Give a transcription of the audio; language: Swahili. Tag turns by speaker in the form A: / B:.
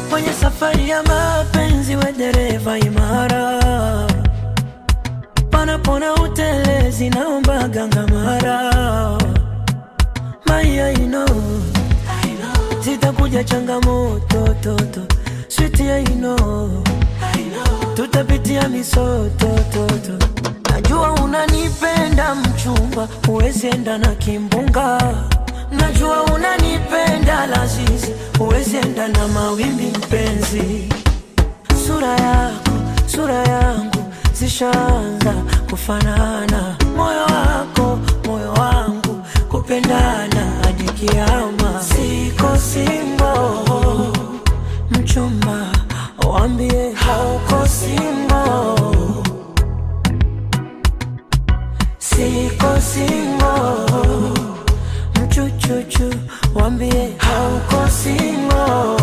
A: Kwenye safari ya mapenzi we dereva imara, panapona utelezi naomba gangamara. Maya zitakuja changamoto toto, sweetie I know tutapitia misoto toto. Najua unanipenda mchumba, huwezi enda na kimbunga. Najua unanipenda lazizi, huwezi enda na mawimbi mpenzi. Sura yangu zishaanza kufanana, moyo wako, moyo wangu, kupendana hadi kiama. Siko single, mchumba, waambie hauko single. Siko single, mchuchuchu, waambie hauko single.